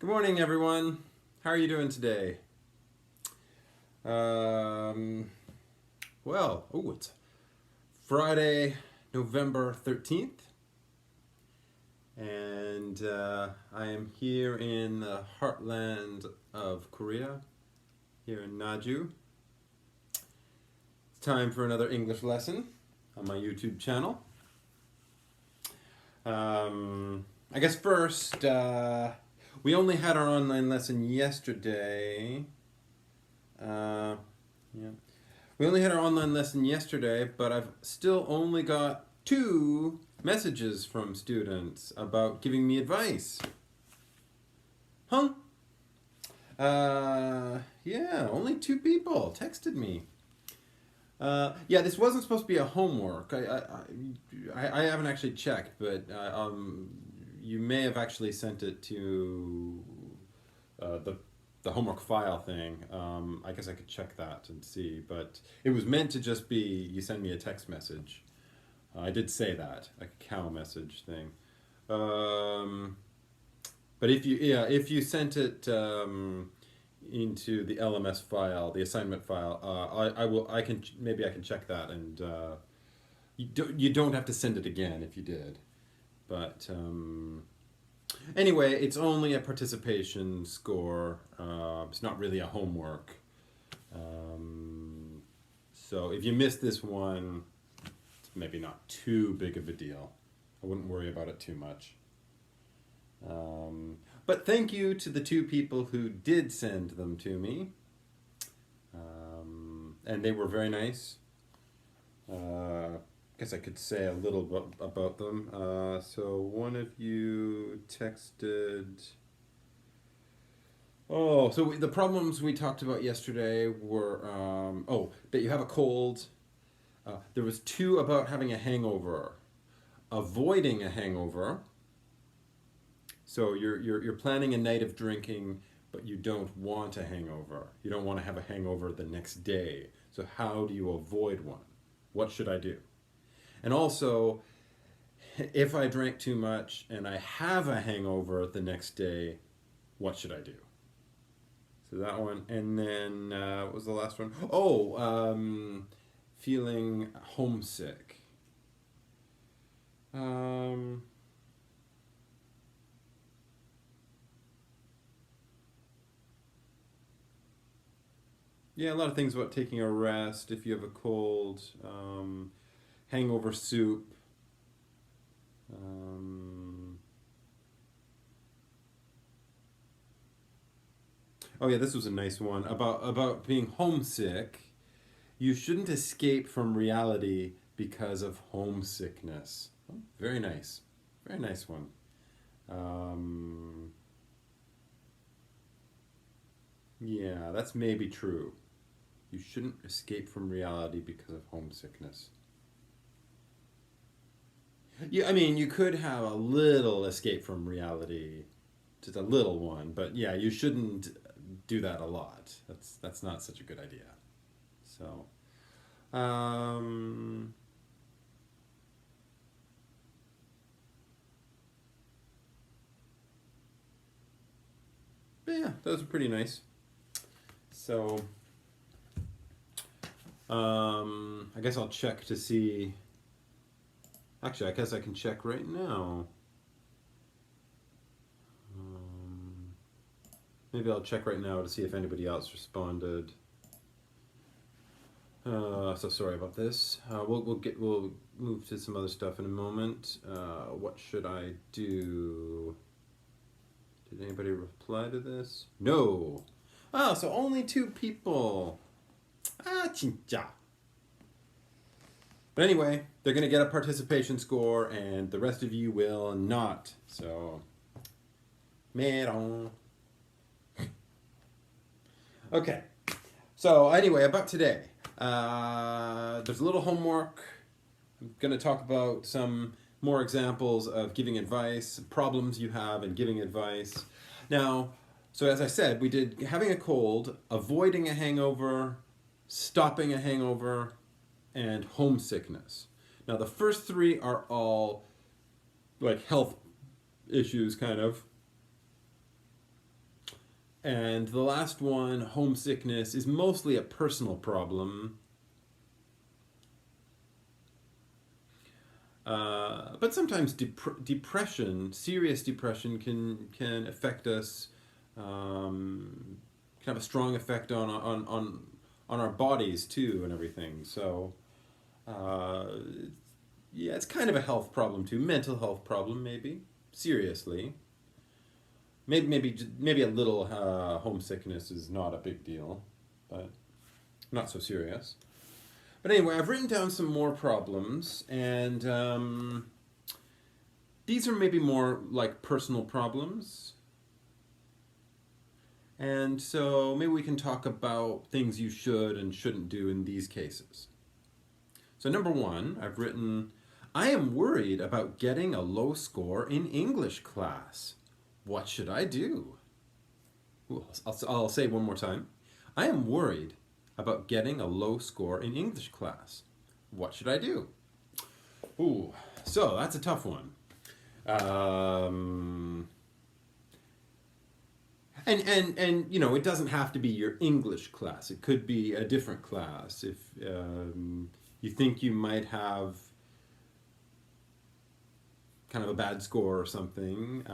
Good morning, everyone. How are you doing today? Um, it's Friday, November 13th, and I am here in the heartland of Korea, here in Naju. It's time for another English lesson on my YouTube channel. I guess first, we only had our online lesson yesterday. Yeah. We only had our online lesson yesterday, but I've still only got two messages from students about giving me advice. Huh? Yeah, only two people texted me. Yeah, this wasn't supposed to be a homework. I haven't actually checked, but you may have actually sent it to the homework file thing. I guess I could check that and see, but it was meant to just be you send me a text message. I did say that, a cow message thing. Um, but if you sent it into the LMS file, the assignment file, I can maybe I can check that, and you don't have to send it again if you did. But anyway, it's only a participation score. It's not really a homework. Um, so if you missed this one, it's maybe not too big of a deal. I wouldn't worry about it too much. But thank you to the two people who did send them to me. And they were very nice. Guess I could say a little bit about them. So one of you texted. Oh, so the problems we talked about yesterday were that you have a cold. There was two about having a hangover, avoiding a hangover. So you're planning a night of drinking, but you don't want a hangover. You don't want to have a hangover the next day. So how do you avoid one? What should I do? And also, if I drank too much and I have a hangover the next day, what should I do? So that one, and then what was the last one? Oh, feeling homesick. Um, yeah, a lot of things about taking a rest if you have a cold, hangover soup. Um, oh yeah, this was a nice one about being homesick. You shouldn't escape from reality because of homesickness. Oh, very nice, very nice one. Um, yeah, that's maybe true. You shouldn't escape from reality because of homesickness. Yeah, I mean, you could have a little escape from reality, just a little one, but yeah, you shouldn't do that a lot. That's not such a good idea. So, um, but yeah, those are pretty nice. So, I guess I'll check to see. Actually, I guess I can check right now. Um, Maybe I'll check right now to see if anybody else responded. So sorry about this. We'll move to some other stuff in a moment. What should I do? Did anybody reply to this? No. Oh, so only two people. Ah, chincha. But anyway, they're gonna get a participation score, and the rest of you will not. So, meron. Okay. So anyway, about today, there's a little homework. I'm going to talk about some more examples of giving advice, problems you have in giving advice. Now, so as I said, we did having a cold, avoiding a hangover, stopping a hangover, and homesickness. Now, the first three are all like health issues, kind of. And the last one, homesickness, is mostly a personal problem. But sometimes depression, serious depression, can affect us. Can have a strong effect on our bodies too, and everything. So, uh, yeah, it's kind of a health problem too, mental health problem maybe. Seriously, maybe a little homesickness is not a big deal, but not so serious. But anyway, I've written down some more problems, and these are maybe more like personal problems. And so maybe we can talk about things you should and shouldn't do in these cases. So, number one, I've written, I am worried about getting a low score in English class. What should I do? Ooh, I'll say it one more time. I am worried about getting a low score in English class. What should I do? Ooh, so that's a tough one. And you know, it doesn't have to be your English class. It could be a different class. If you think you might have kind of a bad score or something,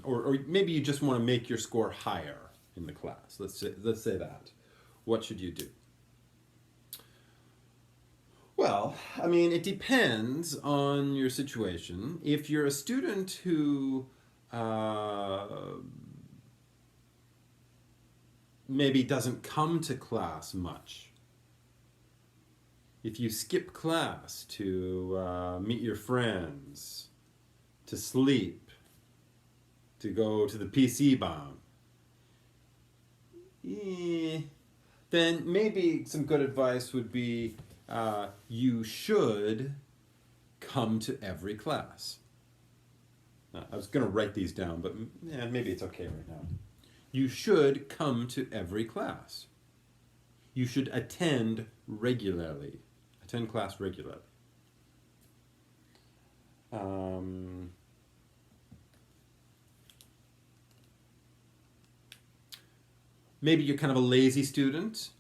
or maybe you just want to make your score higher in the class. Let's say that. What should you do? Well, I mean, it depends on your situation. If you're a student who uh, maybe doesn't come to class much, if you skip class to meet your friends, to sleep, to go to the PC bomb, then maybe some good advice would be you should come to every class. I was going to write these down, but yeah, maybe it's okay right now. You should come to every class. You should attend regularly. Attend class regularly. Maybe you're kind of a lazy student.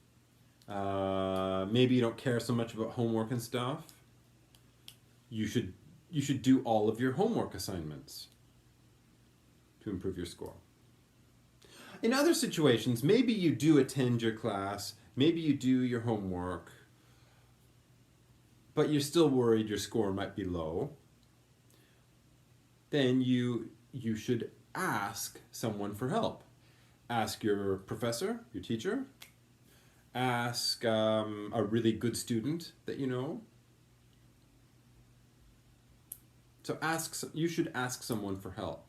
Maybe you don't care so much about homework and stuff. You should do all of your homework assignments to improve your score. In other situations, maybe you do attend your class, maybe you do your homework, but you're still worried your score might be low. Then you should ask someone for help. Ask your professor, your teacher. Ask a really good student that you know. So you should ask someone for help.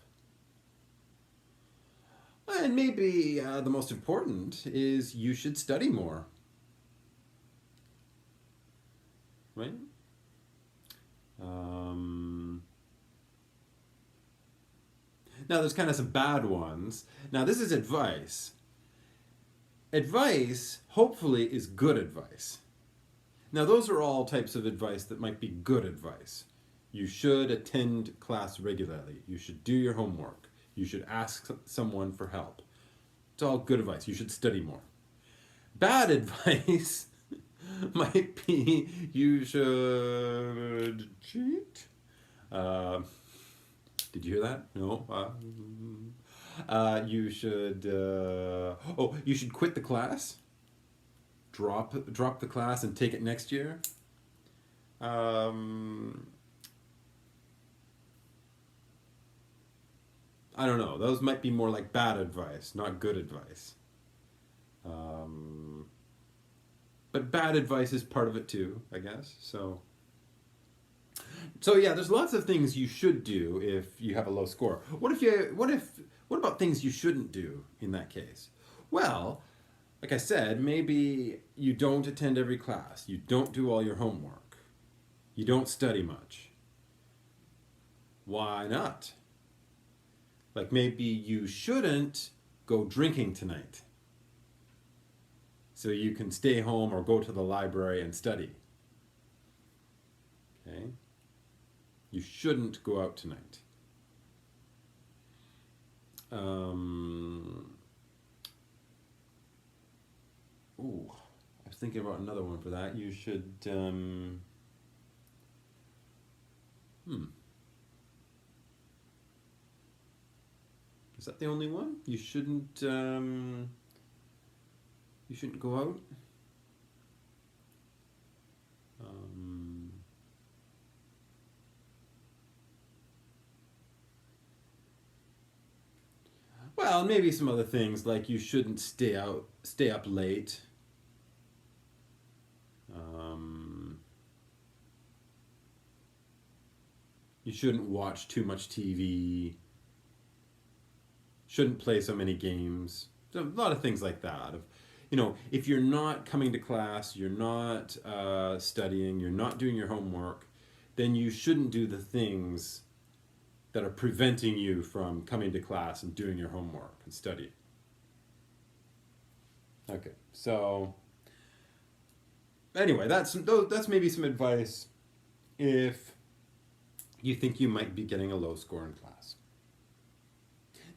And maybe the most important is you should study more. Right? Now, there's kind of some bad ones. Now, this is advice. Advice, hopefully, is good advice. Now, those are all types of advice that might be good advice. You should attend class regularly. You should do your homework. You should ask someone for help. It's all good advice. You should study more. Bad advice might be you should cheat. Did you hear that? No. You should. You should quit the class. Drop the class and take it next year. I don't know. Those might be more like bad advice, not good advice. But bad advice is part of it too, I guess. So yeah, there's lots of things you should do if you have a low score. What about things you shouldn't do in that case? Well, like I said, maybe you don't attend every class. You don't do all your homework. You don't study much. Why not? Like maybe you shouldn't go drinking tonight. So you can stay home or go to the library and study. Okay? You shouldn't go out tonight. thinking about another one for that. You should. Hmm. Is that the only one? You shouldn't. You shouldn't go out. Um, well, maybe some other things like you shouldn't stay up late. Um, you shouldn't watch too much TV. Shouldn't play so many games. So a lot of things like that. If you're not coming to class, you're not studying, you're not doing your homework, then you shouldn't do the things that are preventing you from coming to class and doing your homework and studying. Okay, so anyway, that's maybe some advice if you think you might be getting a low score in class.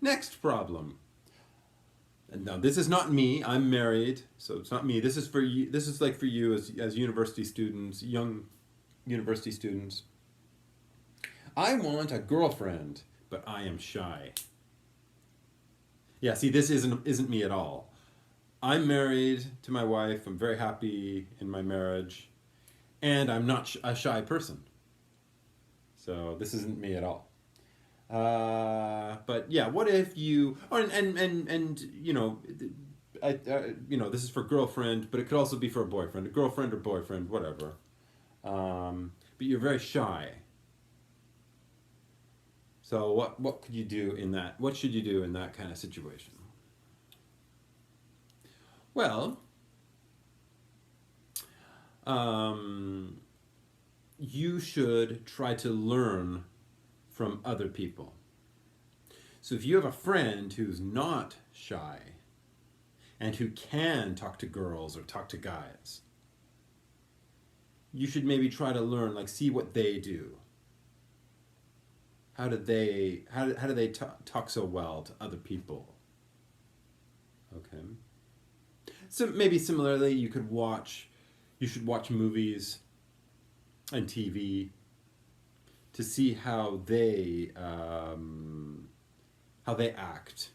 Next problem. And now this is not me. I'm married, so it's not me. This is for you. This is like for you as university students, young university students. I want a girlfriend, but I am shy. Yeah, see, this isn't me at all. I'm married to my wife. I'm very happy in my marriage, and I'm not a shy person. So this isn't me at all. But yeah, what if you? Oh, and this is for girlfriend, but it could also be for a boyfriend, a girlfriend or boyfriend, whatever. But you're very shy. So what could you do in that? What should you do in that kind of situation? Well, you should try to learn from other people. So if you have a friend who's not shy and who can talk to girls or talk to guys, you should maybe try to learn, like see what they do. How do they talk so well to other people? Okay. So maybe similarly, you should watch movies and TV to see how they act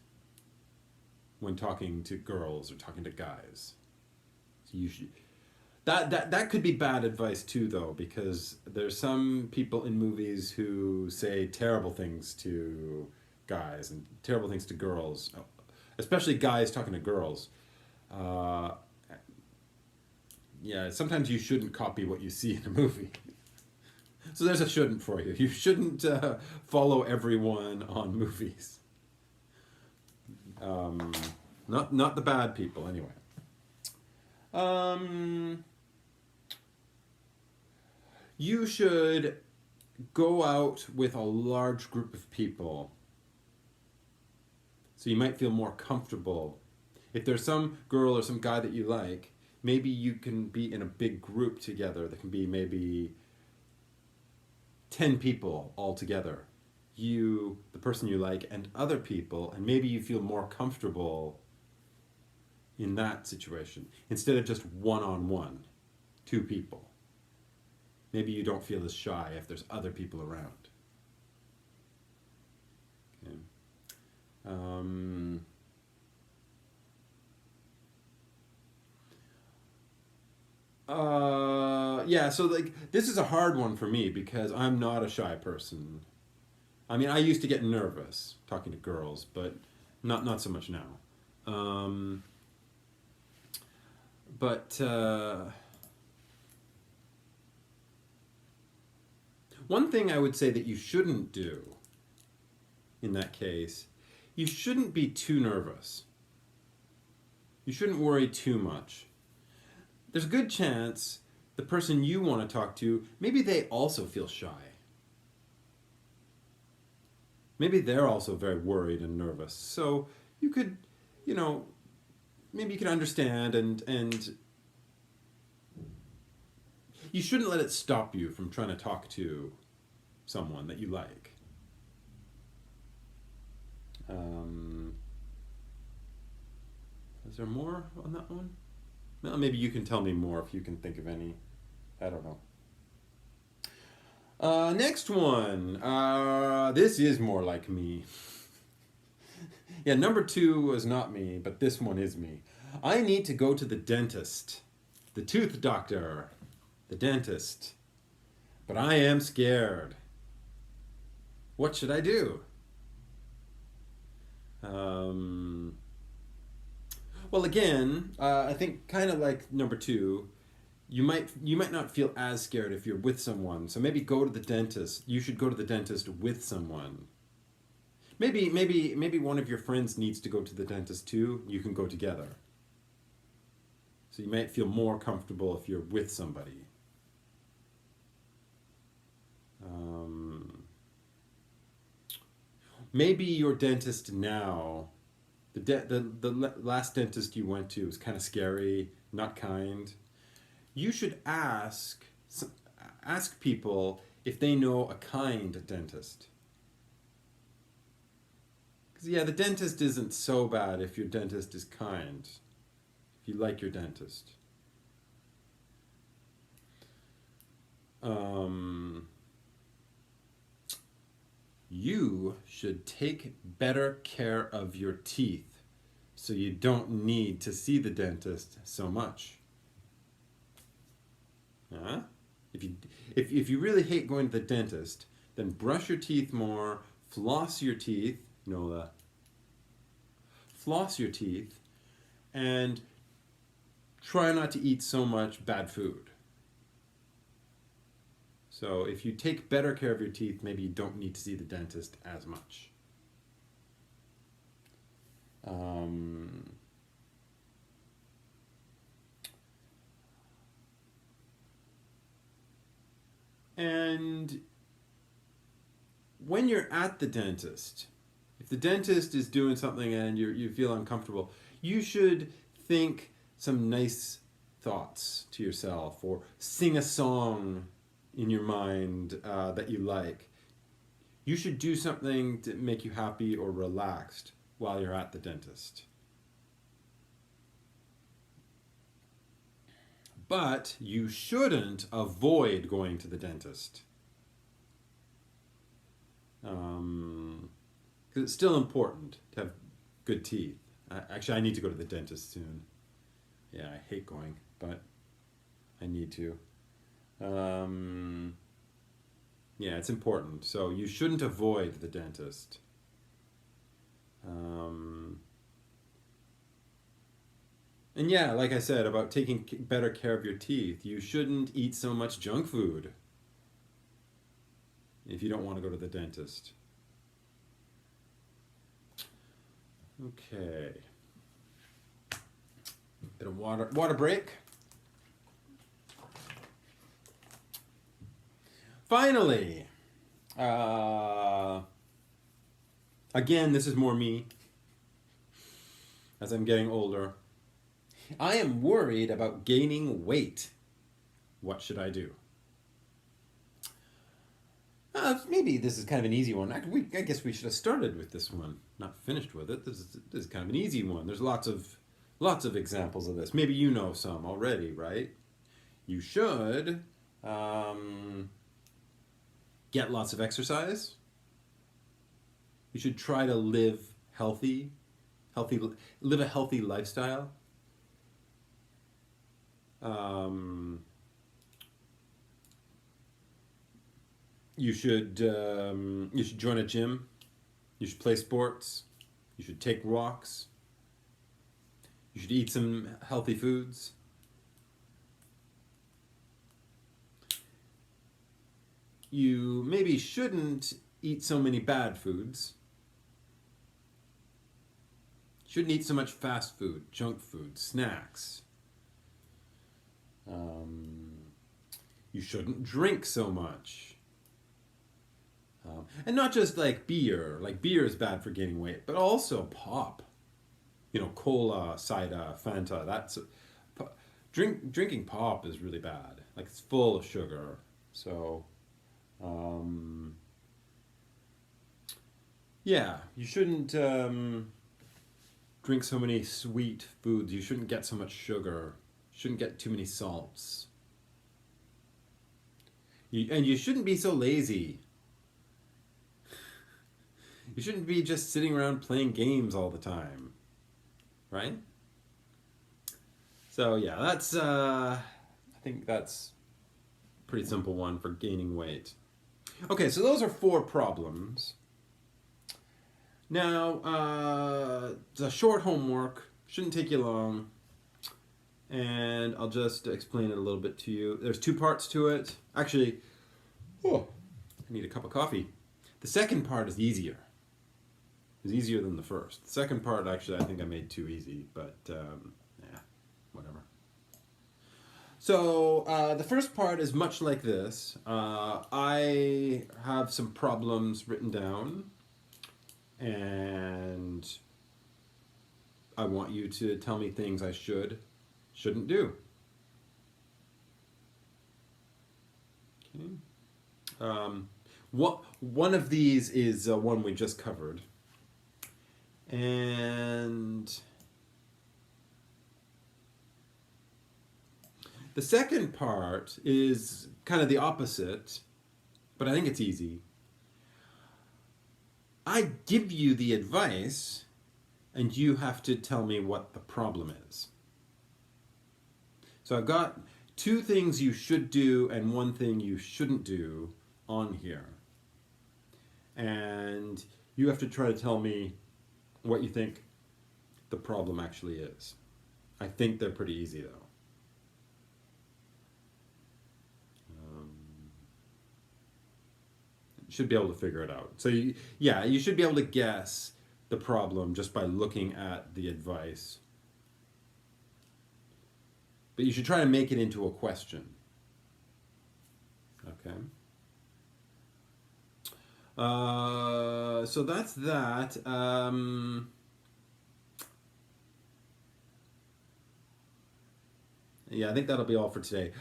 when talking to girls or talking to guys. So you should that could be bad advice too, though, because there's some people in movies who say terrible things to guys and terrible things to girls, especially guys talking to girls. Yeah, sometimes you shouldn't copy what you see in a movie. So there's a shouldn't for you. You shouldn't follow everyone on movies. Not the bad people, anyway. You should go out with a large group of people, so you might feel more comfortable. If there's some girl or some guy that you like, maybe you can be in a big group together. There can be maybe 10 people all together. You, the person you like, and other people, and maybe you feel more comfortable in that situation instead of just one-on-one, 2 people. Maybe you don't feel as shy if there's other people around. Okay. Yeah, so like this is a hard one for me because I'm not a shy person. I mean, I used to get nervous talking to girls, but not so much now. But one thing I would say that you shouldn't do in that case, you shouldn't be too nervous. You shouldn't worry too much. There's a good chance the person you want to talk to, maybe they also feel shy. Maybe they're also very worried and nervous. So you could, maybe you can understand and you shouldn't let it stop you from trying to talk to someone that you like. Is there more on that one? Well, maybe you can tell me more if you can think of any. I don't know. Next one. This is more like me. Yeah, number two was not me, but this one is me. I need to go to the dentist. The tooth doctor. The dentist. But I am scared. What should I do? Um, well, again, I think kind of like number two, you might not feel as scared if you're with someone. So maybe go to the dentist. You should go to the dentist with someone. Maybe one of your friends needs to go to the dentist too. You can go together. So you might feel more comfortable if you're with somebody. Um, Maybe your dentist now, the last dentist you went to was kind of scary, not kind. You should ask people if they know a kind dentist. Because yeah, the dentist isn't so bad if your dentist is kind. If you like your dentist. Um, you should take better care of your teeth so you don't need to see the dentist so much. Huh? If you if you really hate going to the dentist, then brush your teeth more, floss your teeth, Nola. Floss your teeth and try not to eat so much bad food. So if you take better care of your teeth, maybe you don't need to see the dentist as much. Um, and when you're at the dentist, if the dentist is doing something and you feel uncomfortable, you should think some nice thoughts to yourself or sing a song in your mind that you like. You should do something to make you happy or relaxed while you're at the dentist. But you shouldn't avoid going to the dentist. Because it's still important to have good teeth. Actually, I need to go to the dentist soon. Yeah, I hate going, but I need to. Um, yeah, it's important. So you shouldn't avoid the dentist. Um, and yeah, like I said about taking better care of your teeth, you shouldn't eat so much junk food if you don't want to go to the dentist. Okay. Bit of water break. Finally, again, this is more me as I'm getting older. I am worried about gaining weight. What should I do? Maybe this is kind of an easy one. I guess we should have started with this one, not finished with it. This is kind of an easy one. There's lots of examples of this. Maybe you know some already, right? You should get lots of exercise. You should try to live live a healthy lifestyle. Um, you should join a gym. You should play sports. You should take walks. You should eat some healthy foods. You maybe shouldn't eat so many bad foods. Shouldn't eat so much fast food, junk food, snacks. Um, you shouldn't drink so much. And not just like beer. Like beer is bad for gaining weight, but also pop. You know, cola, cider, Fanta. Drinking pop is really bad. Like it's full of sugar. So, um, yeah, you shouldn't drink so many sweet foods. You shouldn't get so much sugar. Shouldn't get too many salts. And you shouldn't be so lazy. You shouldn't be just sitting around playing games all the time. Right? So yeah, that's I think that's a pretty simple one for gaining weight. Okay, so those are 4 problems. Now, it's a short homework, shouldn't take you long, and I'll just explain it a little bit to you. There's 2 parts to it. Actually, I need a cup of coffee. The second part is easier. It's easier than the first. The second part, actually, I think I made too easy, but yeah, whatever. So the first part is much like this. I have some problems written down, and I want you to tell me things I shouldn't do. Okay. One of these is one we just covered. And the second part is kind of the opposite, but I think it's easy. I give you the advice, and you have to tell me what the problem is. So I've got 2 things you should do and 1 thing you shouldn't do on here. And you have to try to tell me what you think the problem actually is. I think they're pretty easy, though. You should be able to figure it out. So you should be able to guess the problem just by looking at the advice. But you should try to make it into a question. Okay. So that's that. Yeah, I think that'll be all for today.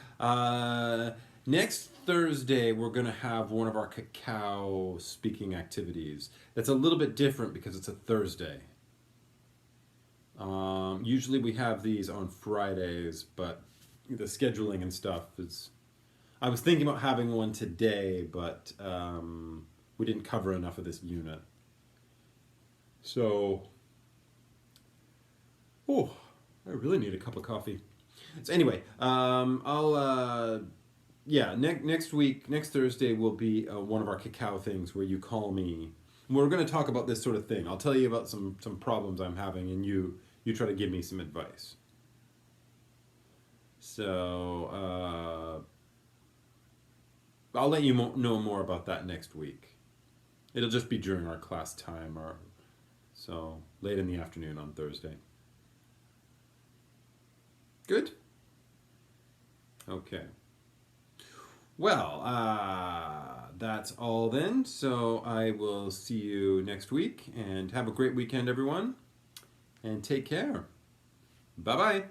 Next Thursday, we're going to have one of our cacao speaking activities. That's a little bit different because it's a Thursday. Usually we have these on Fridays, but the scheduling and stuff is... I was thinking about having one today, but we didn't cover enough of this unit. So, I really need a cup of coffee. So anyway, next week, next Thursday will be one of our cacao things where you call me. We're going to talk about this sort of thing. I'll tell you about some problems I'm having, and you try to give me some advice. So, I'll let you know more about that next week. It'll just be during our class time, so late in the afternoon on Thursday. Good? Okay. Well, that's all then. So I will see you next week, and have a great weekend, everyone. And take care. Bye-bye.